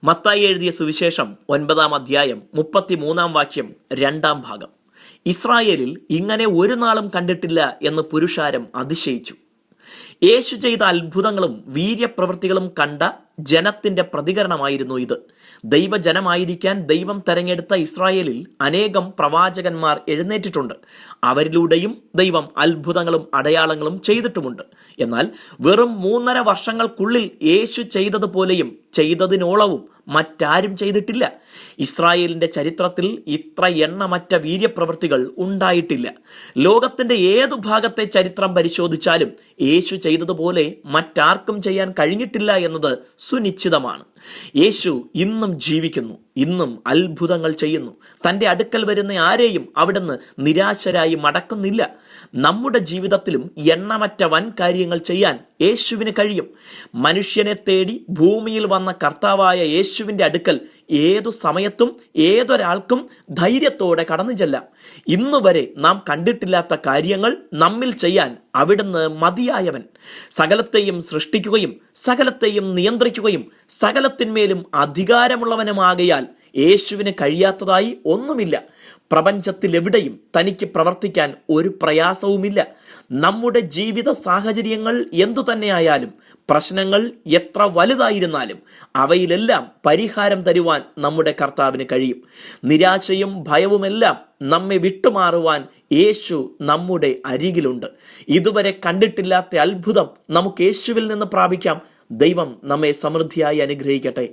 മത്തായി എഴുതിയ സുവിശേഷം 9-ാം അധ്യായം 33-ാം വാക്യം 2-ാം ഭാഗം. ഇസ്രായേലിൽ ഇങ്ങനെ ഒരു നാളും കണ്ടിട്ടില്ല എന്ന് പുരുഷാരം അതിശയിച്ചു. യേശു ചെയ്ത അത്ഭുതങ്ങളും വീര്യപ്രവൃത്തികളും കണ്ട ജനത്തിന്റെ പ്രതികരണമായിരുന്നു ഇത്. ദൈവജനമായിരിക്കാൻ ദൈവം തെരഞ്ഞെടുത്ത ഇസ്രായേലിൽ അനേകം പ്രവാചകന്മാർ എഴുന്നേറ്റിട്ടുണ്ട്. അവരിലൂടെയും ദൈവം അത്ഭുതങ്ങളും അടയാളങ്ങളും ചെയ്തിട്ടുമുണ്ട്. എന്നാൽ വെറും 3.5 വർഷങ്ങൾക്കുള്ളിൽ യേശു ചെയ്തതുപോലെയും ചെയ്തതിനോളവും മറ്റാരും ചെയ്തിട്ടില്ല. ഇസ്രായേലിന്റെ ചരിത്രത്തിൽ ഇത്ര എണ്ണമറ്റ വീര്യപ്രവൃത്തികൾ ഉണ്ടായിട്ടില്ല. ലോകത്തിന്റെ ഏതു ഭാഗത്തെ ചരിത്രം പരിശോധിച്ചാലും യേശു ചെയ്തതുപോലെ മറ്റാർക്കും ചെയ്യാൻ കഴിഞ്ഞിട്ടില്ല എന്നത് സുനിശ്ചിതമാണ്. യേശു ഇന്നും ജീവിക്കുന്നു, ഇന്നും അത്ഭുതങ്ങൾ ചെയ്യുന്നു. തൻ്റെ അടുക്കൽ വരുന്ന ആരെയും അവിടുന്ന് നിരാശരായി മടക്കുന്നില്ല. നമ്മുടെ ജീവിതത്തിലും എണ്ണമറ്റ വൻ കാര്യങ്ങൾ ചെയ്യാൻ യേശുവിന് കഴിയും. മനുഷ്യനെ തേടി ഭൂമിയിൽ വന്ന കർത്താവായ യേശുവിൻ്റെ അടുക്കൽ ഏതു സമയത്തും ഏതൊരാൾക്കും ധൈര്യത്തോടെ കടന്നു ചെല്ലാം. ഇന്നുവരെ നാം കണ്ടിട്ടില്ലാത്ത കാര്യങ്ങൾ നമ്മിൽ ചെയ്യാൻ അവിടുന്ന് മതിയായവൻ. സകലത്തെയും സൃഷ്ടിക്കുകയും സകലത്തെയും നിയന്ത്രിക്കുകയും സകലത്തിന്മേലും അധികാരമുള്ളവനുമാകയാൽ യേശുവിന് കഴിയാത്തതായി ഒന്നുമില്ല. പ്രപഞ്ചത്തിൽ എവിടെയും തനിക്ക് പ്രവർത്തിക്കാൻ ഒരു പ്രയാസവുമില്ല. നമ്മുടെ ജീവിത സാഹചര്യങ്ങൾ എന്തു തന്നെയായാലും, പ്രശ്നങ്ങൾ എത്ര വലുതായിരുന്നാലും അവയിലെല്ലാം പരിഹാരം തരുവാൻ നമ്മുടെ കർത്താവിന് കഴിയും. നിരാശയും ഭയവുമെല്ലാം നമ്മെ വിട്ടുമാറുവാൻ യേശു നമ്മുടെ അരികിലുണ്ട്. ഇതുവരെ കണ്ടിട്ടില്ലാത്ത അത്ഭുതം നമുക്ക് യേശുവിൽ നിന്ന് പ്രാപിക്കാം. ദൈവം നമ്മെ സമൃദ്ധിയായി അനുഗ്രഹിക്കട്ടെ.